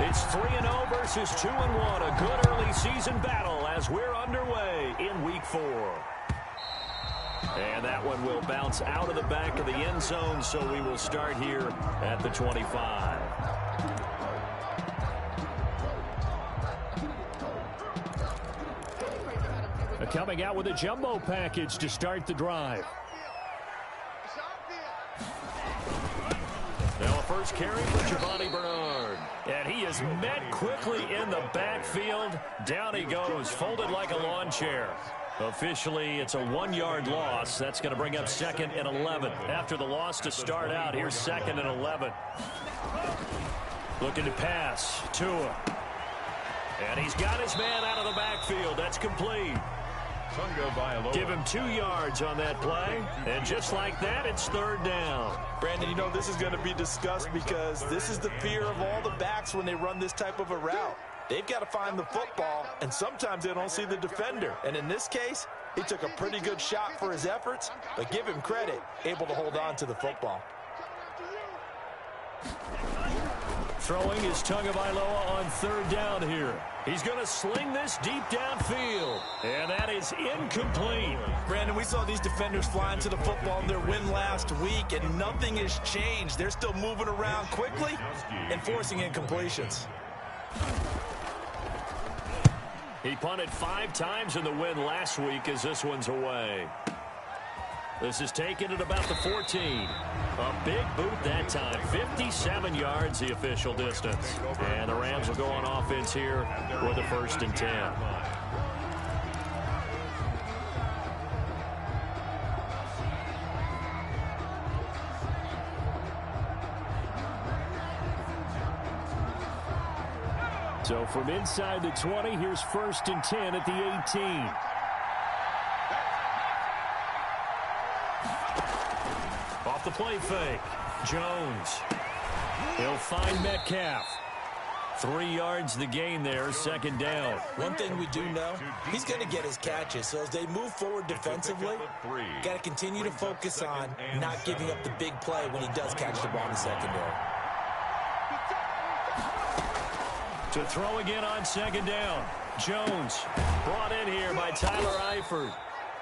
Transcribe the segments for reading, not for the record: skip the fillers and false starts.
It's 3-0 versus 2-1. A good early season battle as we're underway in Week 4. And that one will bounce out of the back of the end zone, so we will start here at the 25. Coming out with a jumbo package to start the drive. Now a first carry for Giovani Bernard. And he is met quickly in the backfield. Down he goes, folded like a lawn chair. Officially, it's a 1-yard loss. That's going to bring up 2nd and 11. After the loss to start out, here's 2nd and 11. Looking to pass. Tua. And he's got his man out of the backfield. That's complete. Give him 2 yards on that play. And just like that, it's 3rd down. Brandon, you know this is going to be discussed because this is the fear of all the backs when they run this type of a route. They've got to find the football, and sometimes they don't see the defender. And in this case, he took a pretty good shot for his efforts, but give him credit, able to hold on to the football. Throwing is Tagovailoa on 3rd down here. He's going to sling this deep downfield. And that is incomplete. Brandon, we saw these defenders flying to the football in their win last week, and nothing has changed. They're still moving around quickly and forcing incompletions. He punted 5 times in the win last week as this one's away. This is taken at about the 14. A big boot that time. 57 yards the official distance. And the Rams will go on offense here with a 1st and 10. So from inside the 20, here's 1st and 10 at the 18. Off the play fake. Jones. He'll find Metcalf. 3 yards the gain there, 2nd down. One thing we do know, he's going to get his catches. So as they move forward defensively, got to continue to focus on not giving up the big play when he does catch the ball in the secondary. To throw again on 2nd down. Jones brought in here by Tyler Eifert.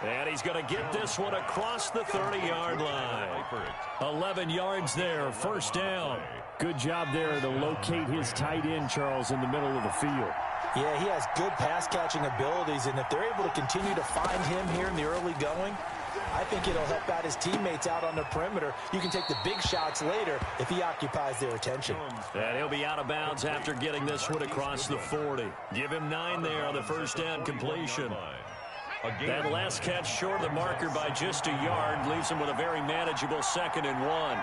And he's going to get this one across the 30-yard line. 11 yards there, 1st down. Good job there to locate his tight end, Charles, in the middle of the field. Yeah, he has good pass-catching abilities, and if they're able to continue to find him here in the early going, I think it'll help out his teammates out on the perimeter. You can take the big shots later if he occupies their attention. And he'll be out of bounds after getting this one across the 40. Give him 9 there on the 1st down completion. That last catch short of the marker by just a yard leaves him with a very manageable 2nd and 1.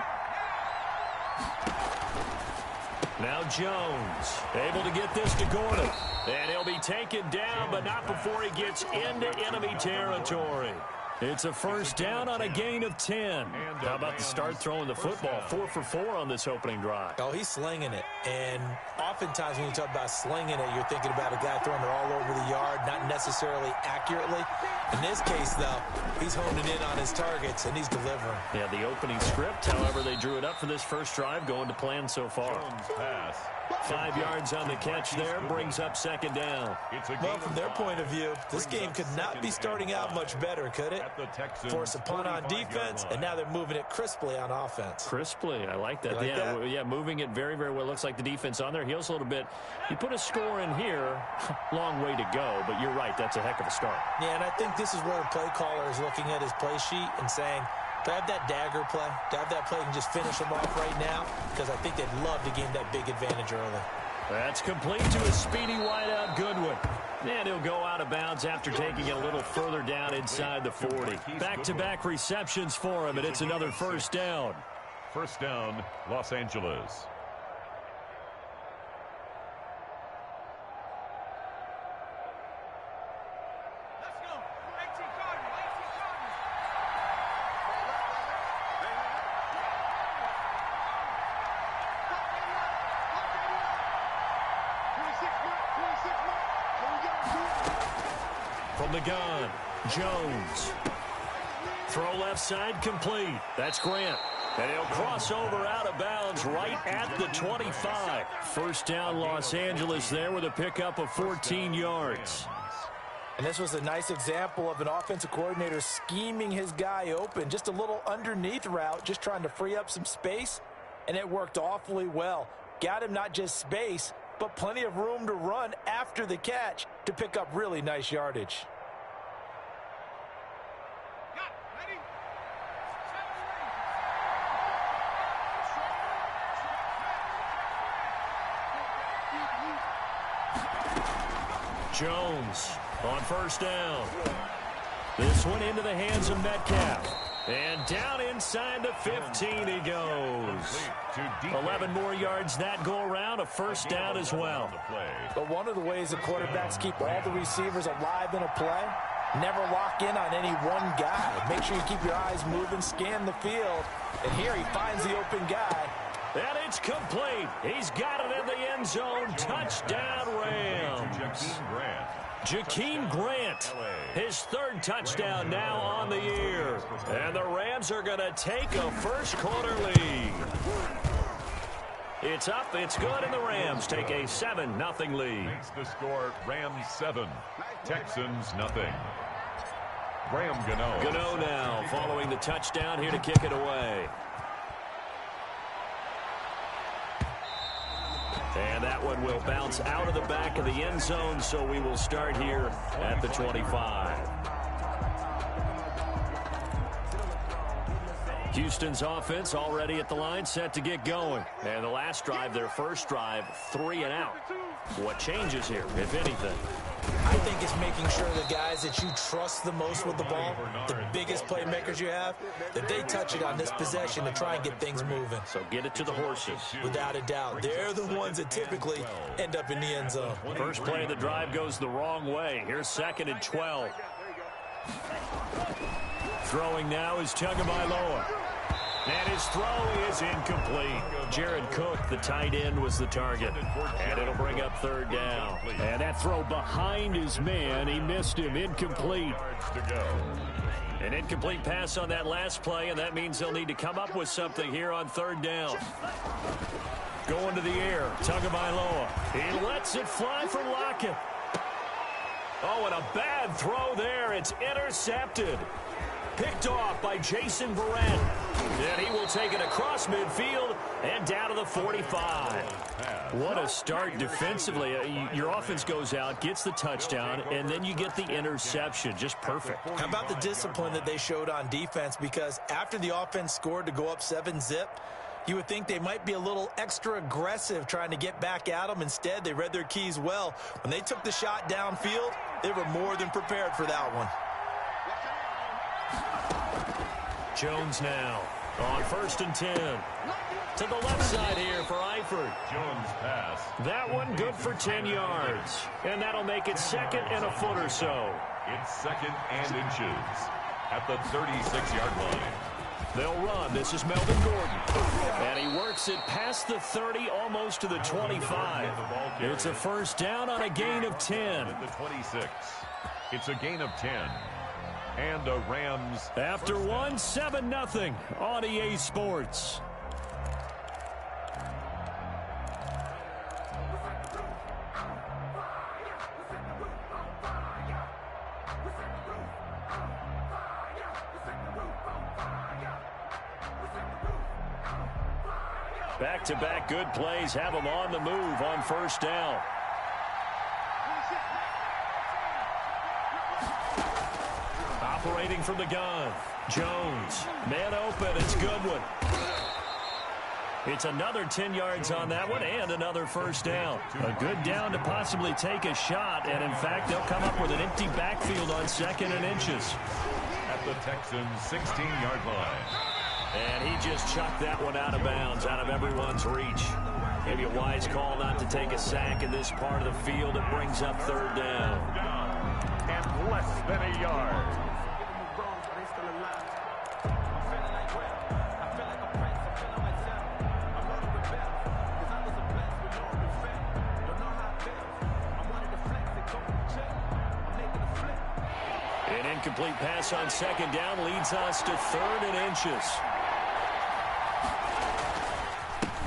Now Jones able to get this to Gordon. And he'll be taken down, but not before he gets into enemy territory. It's a 1st down on a gain of 10. How about the start throwing the football? 4 for 4 on this opening drive. Oh, he's slinging it. And oftentimes when you talk about slinging it, you're thinking about a guy throwing it all over the yard, not necessarily accurately. In this case, though, he's honing in on his targets, and he's delivering. Yeah, the opening script, however, they drew it up for this first drive, going to plan so far. 5 yards on the catch there, brings up 2nd down. Well, from their point of view, this game could not be starting out much better, could it? Force a punt on defense, and now they're moving it crisply on offense. Crisply, I like that. Like that? Yeah, moving it very, very well. Looks like the defense on their heels a little bit. You put a score in here, long way to go, but you're right, that's a heck of a start. Yeah, and I think this is where the play caller is looking at his play sheet and saying, to have that dagger play, to have that play and just finish them off right now, because I think they'd love to gain that big advantage early. That's complete to a speedy wideout Goodwin. And he'll go out of bounds after taking it a little further down inside the 40. Back-to-back receptions for him, and it's another 1st down. 1st down, Los Angeles. From the gun, Jones. Throw left side complete. That's Grant. And he'll cross over out of bounds right at the 25. First down, Los Angeles there with a pickup of 14 yards. And this was a nice example of an offensive coordinator scheming his guy open. Just a little underneath route, just trying to free up some space, and it worked awfully well. Got him not just space, but plenty of room to run after the catch to pick up really nice yardage. Jones on first down. This one into the hands of Metcalf. And down inside the 15 he goes. 11 more yards that go around, a first down as well. But one of the ways the quarterbacks keep all the receivers alive in a play, never lock in on any one guy. Make sure you keep your eyes moving, scan the field. And here he finds the open guy. And it's complete. He's got it in the end zone. Touchdown, Rams. Jakeem Grant, his third touchdown now on the year. And the Rams are going to take a first-quarter lead. It's up, it's good, and the Rams take a 7-0 lead. Makes the score Rams 7, Texans nothing. Graham Gano. Gano now following the touchdown here to kick it away. And that one will bounce out of the back of the end zone, so we will start here at the 25. Houston's offense already at the line, set to get going. And the last drive, their first drive, 3 and out. What changes here, if anything? I think it's making sure the guys that you trust the most with the ball, the biggest playmakers you have, that they touch it on this possession to try and get things moving. So get it to the horses. Without a doubt. They're the ones that typically end up in the end zone. First play of the drive goes the wrong way. Here's 2nd and 12. Throwing now is Tagovailoa. And his throw is incomplete. Jared Cook, the tight end, was the target. And it'll bring up 3rd down. And that throw behind his man, he missed him. Incomplete. An incomplete pass on that last play, and that means they'll need to come up with something here on 3rd down. Going to the air, Tagovailoa. He lets it fly from Lockett. Oh, and a bad throw there. It's intercepted. Picked off by Jason Verrett. And he will take it across midfield and down to the 45. What a start defensively. Your offense goes out, gets the touchdown, and then you get the interception. Just perfect. How about the discipline that they showed on defense? Because after the offense scored to go up 7-zip, you would think they might be a little extra aggressive trying to get back at them. Instead, they read their keys well. When they took the shot downfield, they were more than prepared for that one. Jones now on 1st and 10. To the left side here for Eifert. Jones pass. That one good for 10 yards. And that'll make it 2nd and a foot or so. It's 2nd and inches at the 36-yard line. They'll run. This is Melvin Gordon. And he works it past the 30, almost to the 25. It's a first down on a gain of 10. At the 26. It's a gain of 10. And the Rams. After 1, 7-0 on EA Sports. Back-to-back good plays have them on the move on first down. Operating from the gun. Jones. Man open. It's Goodwin. It's another 10 yards on that one and another first down. A good down to possibly take a shot. And, in fact, they'll come up with an empty backfield on 2nd and inches. At the Texans' 16-yard line. And he just chucked that one out of bounds, out of everyone's reach. Maybe a wise call not to take a sack in this part of the field. It brings up 3rd down. And less than a yard. An incomplete pass on 2nd down leads us to 3rd and inches.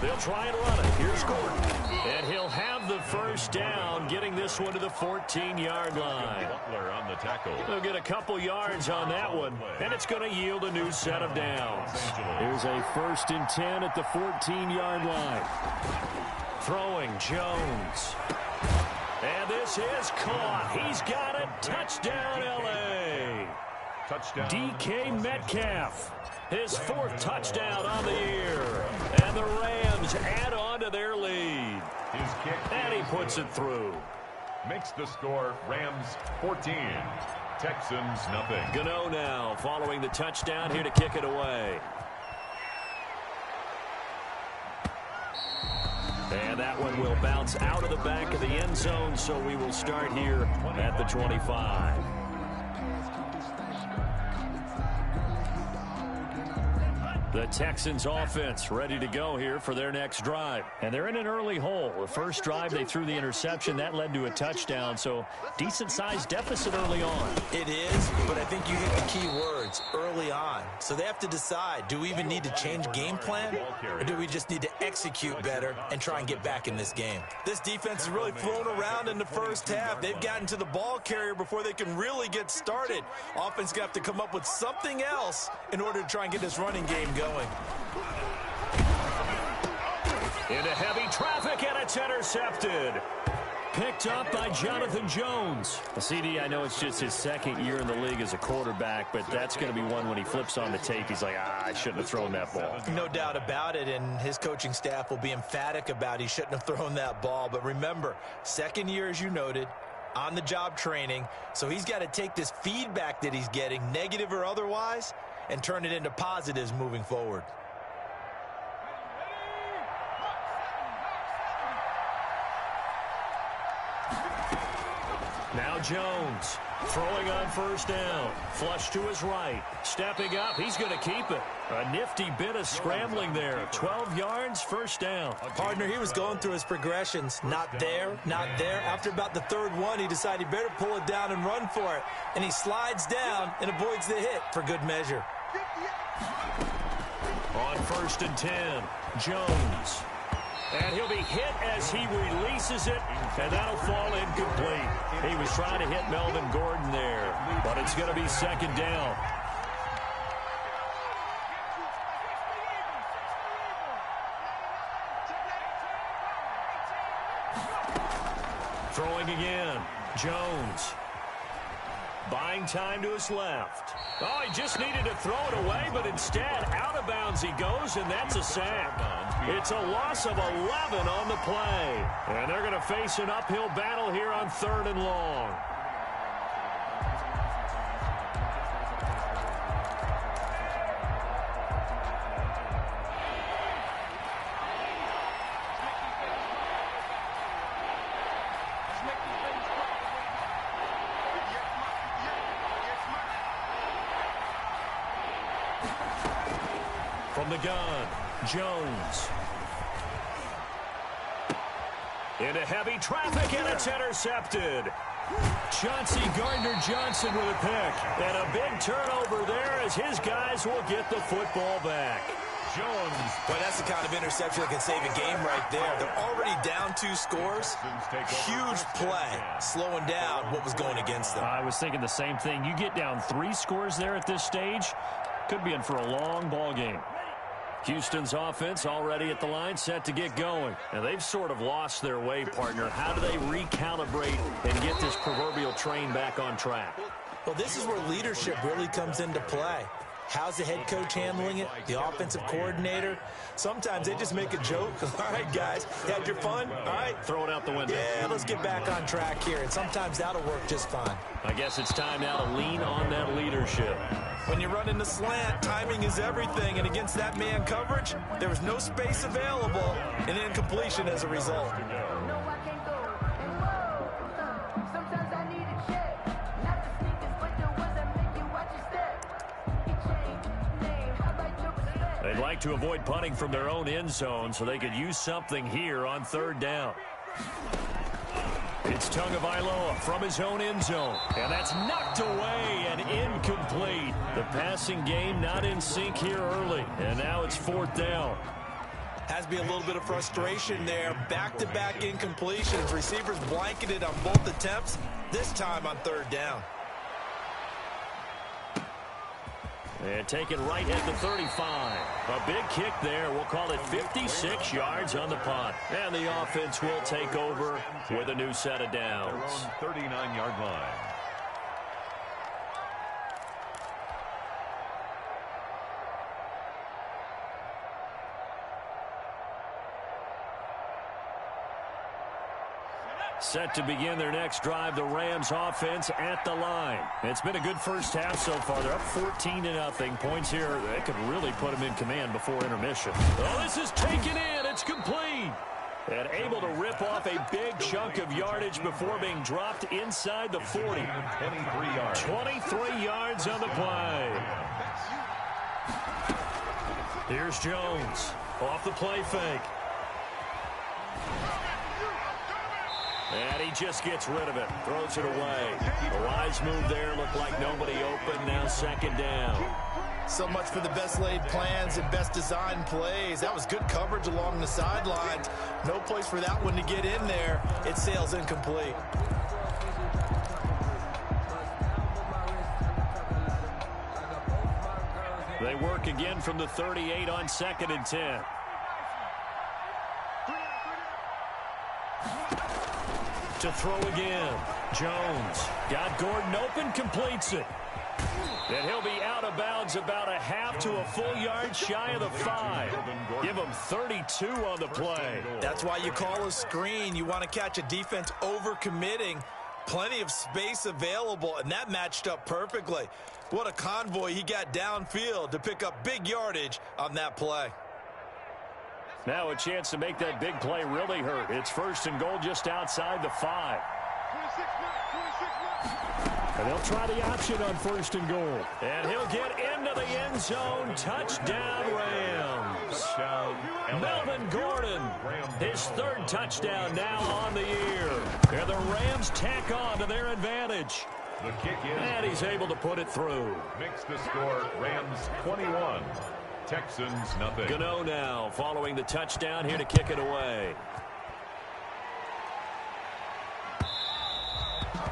They'll try and run it. Here's Gordon. And he'll have the first down, getting this one to the 14-yard line. Butler on the tackle. They'll get a couple yards on that one, and it's going to yield a new set of downs. Here's a 1st and 10 at the 14-yard line. Throwing Jones. And this is caught. He's got it. Touchdown, L.A. Touchdown. DK Metcalf. His 4th touchdown on the year. And the Rams add on to their lead. His kick. And he puts it through. Makes the score Rams 14. Texans nothing. Gano now following the touchdown here to kick it away. And that one will bounce out of the back of the end zone, so we will start here at the 25. The Texans offense ready to go here for their next drive. And they're in an early hole. The first drive, they threw the interception. That led to a touchdown, so decent-sized deficit early on. It is, but I think you hit the key words, early on. So they have to decide, do we even need to change game plan, or do we just need to execute better and try and get back in this game? This defense has really flown around in the first half. They've gotten to the ball carrier before they can really get started. Offense got to come up with something else in order to try and get this running game going. Into heavy traffic, and it's intercepted. Picked up by Jonathan Jones. CD, I know it's just his 2nd year in the league as a quarterback, but that's going to be one when he flips on the tape. He's like, I shouldn't have thrown that ball. No doubt about it, and his coaching staff will be emphatic about he shouldn't have thrown that ball. But remember, 2nd year, as you noted, on-the-job training, so he's got to take this feedback that he's getting, negative or otherwise, and turn it into positives moving forward. Now Jones throwing on 1st down. Flush to his right. Stepping up. He's going to keep it. A nifty bit of scrambling there. 12 yards, 1st down. Partner, he was going through his progressions. Not there, not there. After about the 3rd one, he decided he better pull it down and run for it. And he slides down and avoids the hit for good measure. On 1st and 10, Jones. And he'll be hit as he releases it, and that'll fall incomplete. He was trying to hit Melvin Gordon there, but it's going to be 2nd down. Throwing again, Jones. Buying time to his left. Oh, he just needed to throw it away, but instead, out of bounds he goes, and that's a sack. It's a loss of 11 on the play. And they're going to face an uphill battle here on 3rd and long. From the gun, Jones. Into heavy traffic, and it's intercepted. Chauncey Gardner-Johnson with a pick. And a big turnover there as his guys will get the football back. Jones. Boy, that's the kind of interception that can save a game right there. They're already down 2 scores. Huge play, slowing down what was going against them. I was thinking the same thing. You get down 3 scores there at this stage, could be in for a long ball game. Houston's offense already at the line, set to get going. Now, they've sort of lost their way, partner. How do they recalibrate and get this proverbial train back on track? Well, this is where leadership really comes into play. How's the head coach handling it? The offensive coordinator? Sometimes they just make a joke. All right, guys, you had your fun? All right. Throw it out the window. Yeah, let's get back on track here. And sometimes that'll work just fine. I guess it's time now to lean on that leadership. When you're running the slant, timing is everything. And against that man coverage, there was no space available and incompletion as a result. They'd like to avoid punting from their own end zone so they could use something here on 3rd down. It's Tagovailoa from his own end zone. And that's knocked away and incomplete. The passing game not in sync here early. And now it's 4th down. Has to be a little bit of frustration there. Back-to-back incompletions. Receivers blanketed on both attempts, this time on third down. And taken right at the 35. A big kick there. We'll call it 56 yards on the punt. And the offense will take over with a new set of downs. 39-yard line. Set to begin their next drive, the Rams offense at the line. It's been a good first half so far. They're up 14-0. Points here, they could really put them in command before intermission. Oh, this is taken in. It's complete. And able to rip off a big chunk of yardage before being dropped inside the 40. 23 yards. 23 yards on the play. Here's Jones off the play fake. And he just gets rid of it. Throws it away. A wise move there. Looked like nobody open. Now second down. So much for the best laid plans and best designed plays. That was good coverage along the sidelines. No place for that one to get in there. It sails incomplete. They work again from the 38 on 2nd and 10. To throw again. Jones got Gordon open, completes it. And he'll be out of bounds about a half to a full yard shy of the 5. Give him 32 on the play. That's why you call a screen. You want to catch a defense over-committing. Plenty of space available, and that matched up perfectly. What a convoy he got downfield to pick up big yardage on that play. Now a chance to make that big play really hurt. It's 1st and goal just outside the 5. And they'll try the option on 1st and goal. And he'll get into the end zone. Touchdown, Rams. Melvin Gordon, his 3rd touchdown now on the year. And the Rams tack on to their advantage. The kick is. And he's able to put it through. Makes the score Rams 21. Texans nothing. Gano now following the touchdown here to kick it away.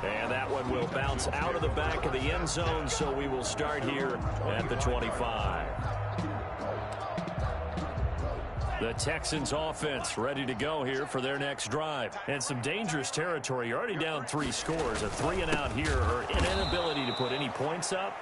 And that one will bounce out of the back of the end zone, so we will start here at the 25. The Texans offense ready to go here for their next drive. And some dangerous territory. You're already down 3 scores. A 3 and out here, or an inability to put any points up.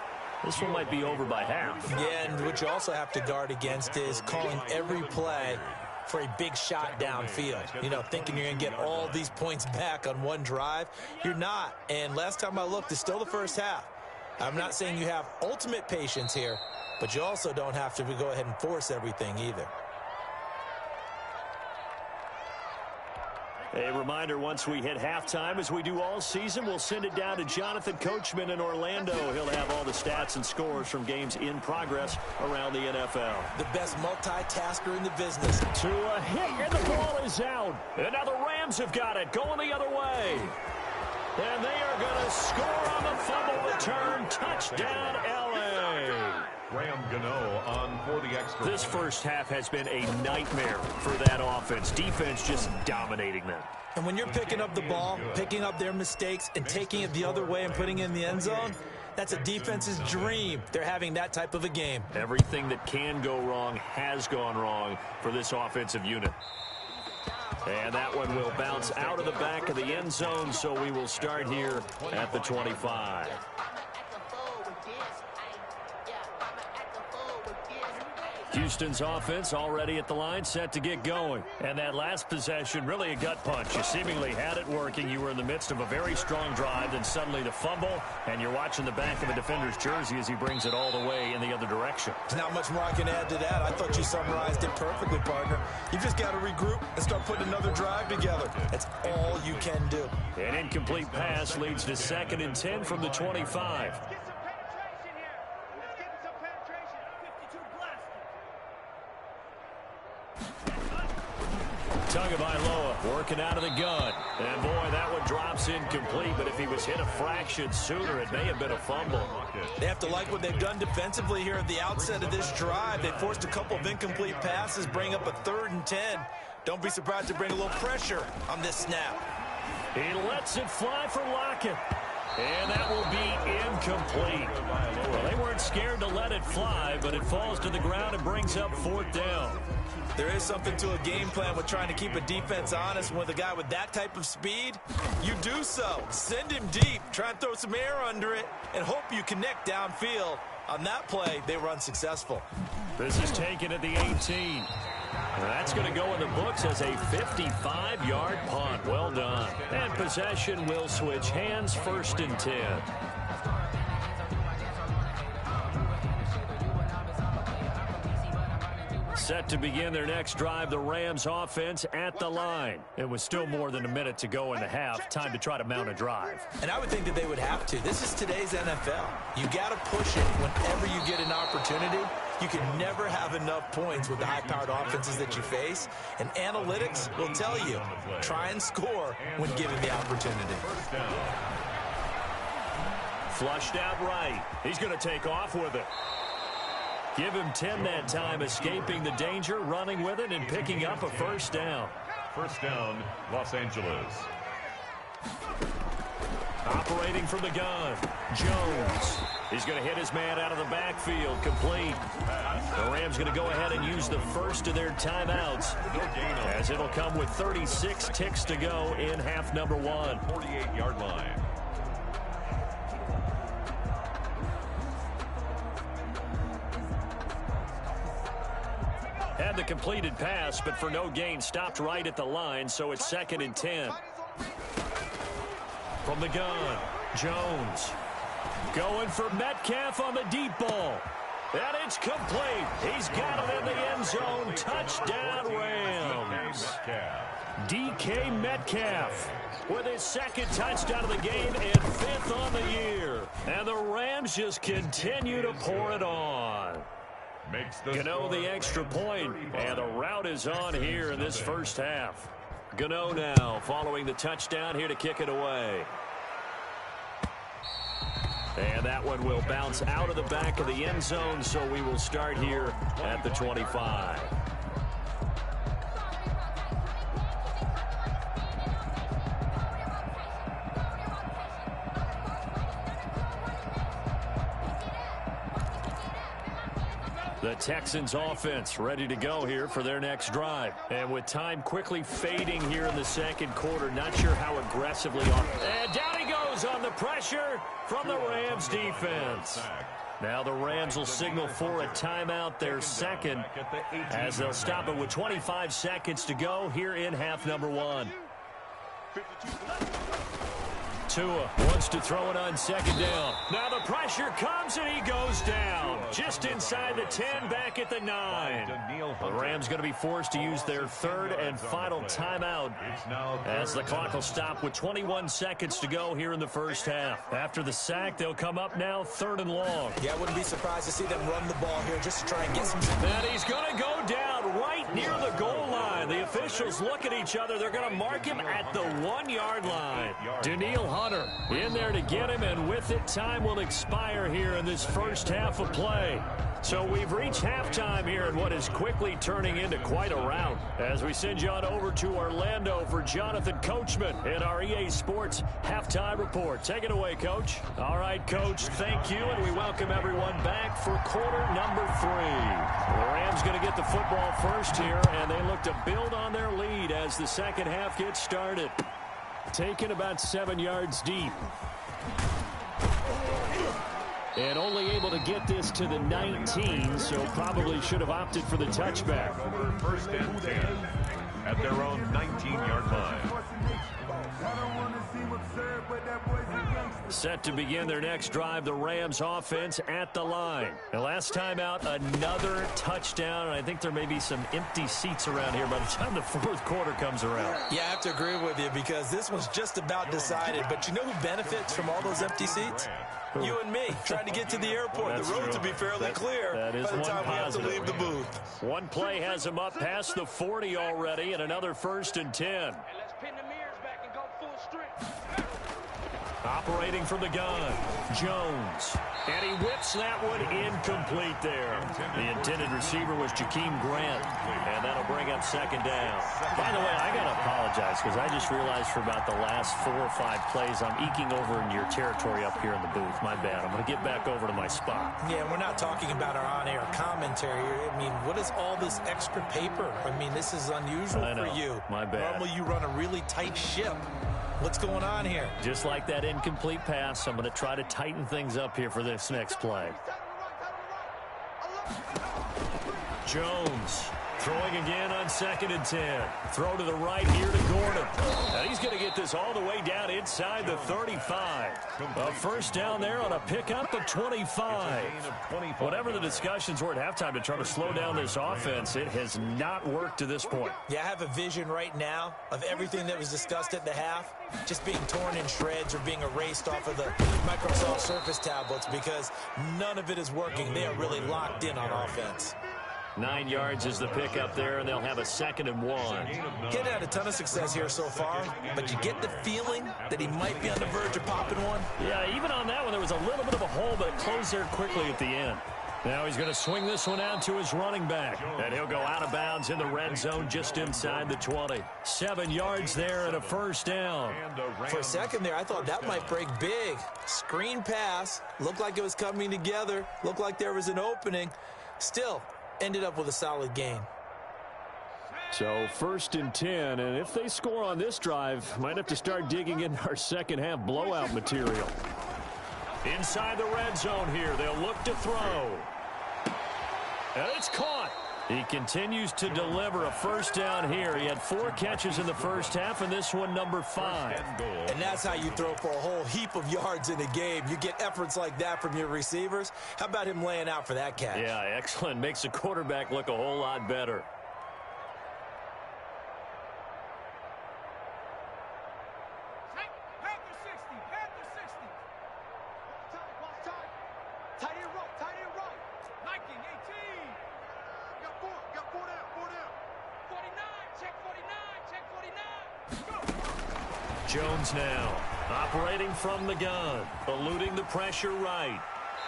This one might be over by half. Yeah, and what you also have to guard against is calling every play for a big shot downfield. You know, thinking you're going to get all these points back on one drive. You're not. And last time I looked, it's still the first half. I'm not saying you have ultimate patience here, but you also don't have to go ahead and force everything either. A reminder, once we hit halftime, as we do all season, we'll send it down to Jonathan Coachman in Orlando. He'll have all the stats and scores from games in progress around the NFL. The best multitasker in the business. To a hit, and the ball is out. And now the Rams have got it, going the other way. And they are going to score on the fumble return. Touchdown, L.A. Graham Gano on for the extra. This first half has been a nightmare for that offense. Defense just dominating them. And when you're picking up the ball, picking up their mistakes, and taking it the other way and putting it in the end zone, that's a defense's dream. They're having that type of a game. Everything that can go wrong has gone wrong for this offensive unit. And that one will bounce out of the back of the end zone, so we will start here at the 25. Houston's offense already at the line, set to get going. And that last possession, really a gut punch. You seemingly had it working. You were in the midst of a very strong drive, then suddenly the fumble, and you're watching the back of a defender's jersey as he brings it all the way in the other direction. There's not much more I can add to that. I thought you summarized it perfectly, partner. You just got to regroup and start putting another drive together. That's all you can do. An incomplete pass leads to 2nd and 10 from the 25. Tagovailoa working out of the gun. And, boy, that one drops incomplete. But if he was hit a fraction sooner, it may have been a fumble. They have to like what they've done defensively here at the outset of this drive. They forced a couple of incomplete passes, bring up a 3rd and 10. Don't be surprised to bring a little pressure on this snap. He lets it fly for Lockett. And that will be incomplete. Well, they weren't scared to let it fly, but it falls to the ground and brings up 4th down. There is something to a game plan with trying to keep a defense honest. With a guy with that type of speed, you do so. Send him deep, try and throw some air under it, and hope you connect downfield. On that play, they were unsuccessful. This is taken at the 18. That's going to go in the books as a 55-yard punt. Well done. And possession will switch hands, 1st and 10. Set to begin their next drive, the Rams offense at the line. It was still more than a minute to go in the half. Time to try to mount a drive. And I would think that they would have to. This is today's NFL. You got to push it whenever you get an opportunity. You can never have enough points with the high-powered offenses that you face. And analytics will tell you, try and score when given the opportunity. Flushed out right. He's going to take off with it. Give him 10 that time, escaping the danger, running with it, and picking up a 1st down. 1st down, Los Angeles. Operating from the gun, Jones. He's going to hit his man out of the backfield, complete. The Rams going to go ahead and use the first of their timeouts, as it'll come with 36 ticks to go in half number 1. 48-yard line. Had the completed pass, but for no gain, stopped right at the line, so it's 2nd and 10. From the gun, Jones. Going for Metcalf on the deep ball. And it's complete. He's got it in the end zone. Touchdown, Rams. DK Metcalf with his 2nd touchdown of the game and 5th on the year. And the Rams just continue to pour it on. Gano the extra point, and the route is on here in this 1st half. Gano now following the touchdown here to kick it away. And that one will bounce out of the back of the end zone, so we will start here at the 25. The Texans offense ready to go here for their next drive. And with time quickly fading here in the 2nd quarter, not sure how aggressively on. And down he goes on the pressure from the Rams defense. Now the Rams will signal for a timeout, their 2nd, as they'll stop it with 25 seconds to go here in half number 1. Tua wants to throw it on 2nd down. Now the pressure comes and he goes down. Just inside the 10, back at the 9. The Rams going to be forced to use their 3rd and final timeout as the clock will stop with 21 seconds to go here in the 1st half. After the sack, they'll come up now 3rd and long. Yeah, I wouldn't be surprised to see them run the ball here just to try and get some. And he's going to go down right near the goal line. The officials look at each other. They're going to mark him at the 1-yard line. Danielle Hunter in there to get him, and with it, time will expire here in this 1st half of play. So we've reached halftime here in what is quickly turning into quite a rout. As we send you on over to Orlando for Jonathan Coachman in our EA Sports Halftime Report. Take it away, Coach. All right, Coach, thank you, and we welcome everyone back for quarter number 3. The Rams going to get the football first here, and they look to build on their lead as the 2nd half gets started. Taken about 7 yards deep. And only able to get this to the 19, so probably should have opted for the touchback. 1st and 10 at their own 19-yard line. Set to begin their next drive, the Rams offense at the line. And last time out, another touchdown, and I think there may be some empty seats around here by the time the 4th quarter comes around. Yeah, I have to agree with you because this one's just about decided. But you know who benefits from all those empty seats? You and me, trying to get to the airport. That's the roads true. will be fairly clear that is by the one time we have to positive. leave the booth. One play has him up past the 40 already, and another 1st and 10. Let's pin the mirrors back and go full strength. Operating from the gun, Jones. And he whips that one incomplete there. The intended receiver was Jakeem Grant, and that'll bring up 2nd down. By the way, I got to apologize because I just realized for about the last 4 or 5 plays, I'm eking over into your territory up here in the booth. My bad. I'm going to get back over to my spot. Yeah, we're not talking about our on-air commentary. I mean, what is all this extra paper? I mean, this is unusual for you. My bad. Normally you run a really tight ship. What's going on here? Just like that incomplete pass, I'm going to try to tighten things up here for this next play. Jones throwing again on 2nd and 10. Throw to the right here to Gordon. And he's going to get this all the way down inside the 35. A 1st down there on a pickup of 25. Whatever the discussions were at halftime to try to slow down this offense, it has not worked to this point. Yeah, I have a vision right now of everything that was discussed at the half just being torn in shreds or being erased off of the Microsoft Surface tablets because none of it is working. They are really locked in on offense. 9 yards is the pickup there, and they'll have a 2nd and 1. Getting had a ton of success here so far, but you get the feeling that he might be on the verge of popping one. Yeah, even on that one, there was a little bit of a hole, but it closed there quickly at the end. Now he's going to swing this one out to his running back, and he'll go out of bounds in the red zone just inside the 20. 7 yards there and a 1st down. For a second there, I thought that might break big. Screen pass, looked like it was coming together, looked like there was an opening. Still, ended up with a solid gain. So 1st and 10, and if they score on this drive, might have to start digging in our second half blowout material. Inside the red zone here, they'll look to throw. And it's caught. He continues to deliver a 1st down here. He had 4 catches in the 1st half, and this one number 5. And that's how you throw for a whole heap of yards in a game. You get efforts like that from your receivers. How about him laying out for that catch? Yeah, excellent. Makes the quarterback look a whole lot better. Jones now operating from the gun, eluding the pressure right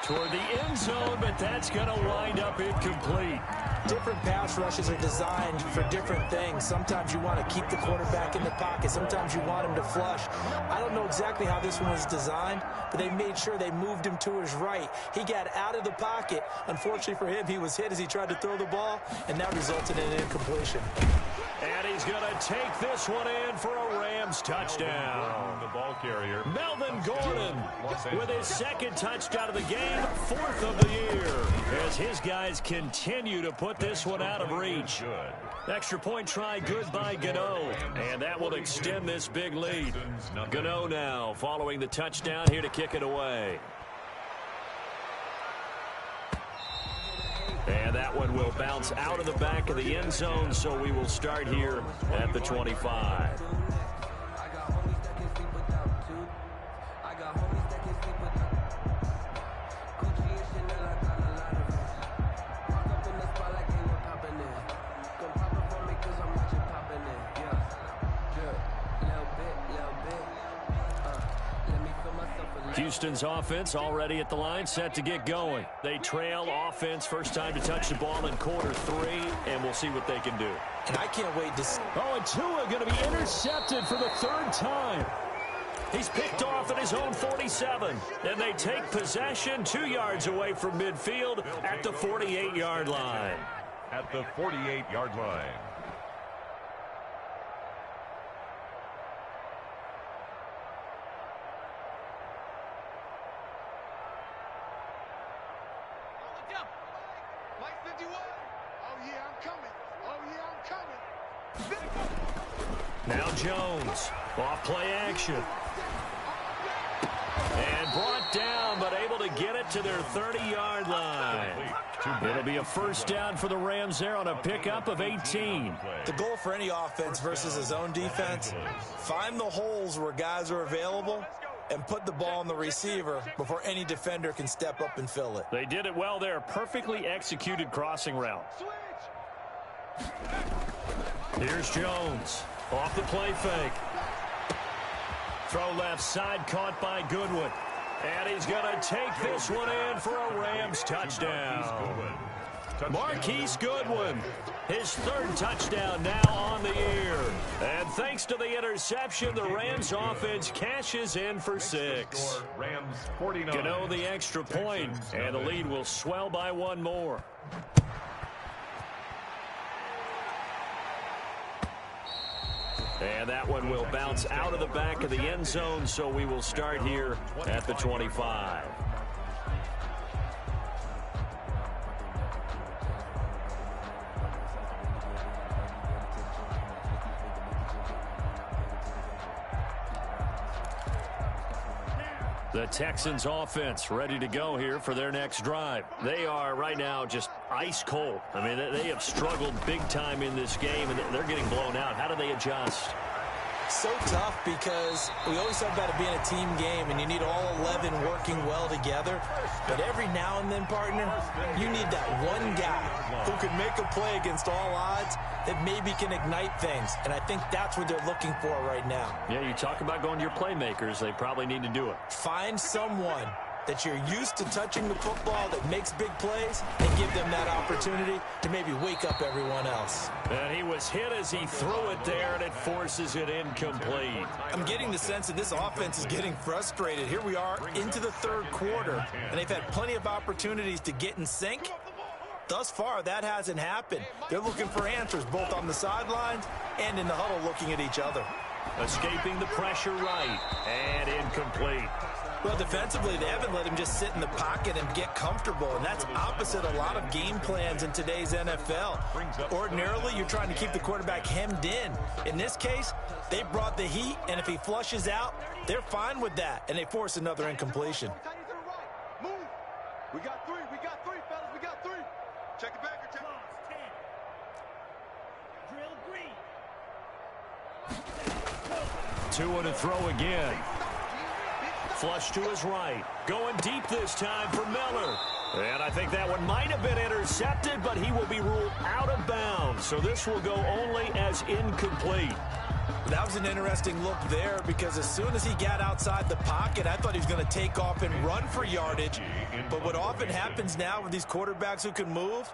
toward the end zone, but that's going to wind up incomplete. Different pass rushes are designed for different things. Sometimes you want to keep the quarterback in the pocket. Sometimes you want him to flush. I don't know exactly how this one was designed, but they made sure they moved him to his right. He got out of the pocket. Unfortunately for him, he was hit as he tried to throw the ball, and that resulted in an incompletion. And he's going to take this one in for a Rams touchdown. The ball carrier, Melvin Gordon with his 2nd touchdown of the game, 4th of the year, as his guys continue to put this one out of reach. Extra point try good by Gano, and that will extend this big lead. Gano now following the touchdown here to kick it away. And that one will bounce out of the back of the end zone, so we will start here at the 25. Houston's offense already at the line, set to get going. They trail offense, first time to touch the ball in quarter 3, and we'll see what they can do. And I can't wait to see. Oh, and Tua going to be intercepted for the 3rd time. He's picked off at his own 47, and they take possession 2 yards away from midfield at the 48-yard line. At the 48-yard line. Now Jones, off play action. And brought down, but able to get it to their 30-yard line. It'll be a 1st down for the Rams there on a pickup of 18. The goal for any offense versus his own defense, find the holes where guys are available and put the ball on the receiver before any defender can step up and fill it. They did it well there. Perfectly executed crossing route. Here's Jones. Off the play fake. Throw left side, caught by Goodwin. And he's going to take this one in for a Rams touchdown. Marquise Goodwin, his third touchdown now on the year. And thanks to the interception, the Rams offense cashes in for 6. Rams 49. Gano the extra point, and the lead will swell by one more. And that one will bounce out of the back of the end zone, so we will start here at the 25. The Texans offense ready to go here for their next drive. They are right now just ice cold. I mean, they have struggled big time in this game, and they're getting blown out. How do they adjust? So tough because we always talk about it being a team game, and you need all 11 working well together. But every now and then, partner, you need that one guy who can make a play against all odds that maybe can ignite things. And I think that's what they're looking for right now. Yeah, you talk about going to your playmakers. They probably need to do it. Find someone that you're used to touching the football that makes big plays and give them that opportunity to maybe wake up everyone else. And he was hit as he threw it there, and it forces it incomplete. I'm getting the sense that this offense is getting frustrated. Here we are into the third quarter, and they've had plenty of opportunities to get in sync. Thus far, that hasn't happened. They're looking for answers both on the sidelines and in the huddle looking at each other. Escaping the pressure right, and incomplete. Well, defensively, they haven't let him just sit in the pocket and get comfortable, and that's opposite a lot of game plans in today's NFL. Ordinarily, you're trying to keep the quarterback hemmed in. In this case, they brought the heat, and if he flushes out, they're fine with that, and they force another incompletion. Move. We got three, fellas. We got 3. Check it back. Check it. 2 to throw again. Flush to his right. Going deep this time for Miller. And I think that one might have been intercepted, but he will be ruled out of bounds. So this will go only as incomplete. That was an interesting look there because as soon as he got outside the pocket, I thought he was going to take off and run for yardage. But what often happens now with these quarterbacks who can move,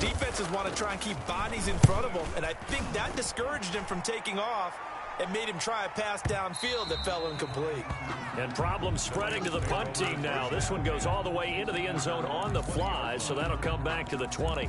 defenses want to try and keep bodies in front of them. And I think that discouraged him from taking off and made him try a pass downfield that fell incomplete. And problems spreading to the punt team now. This one goes all the way into the end zone on the fly, so that'll come back to the 20.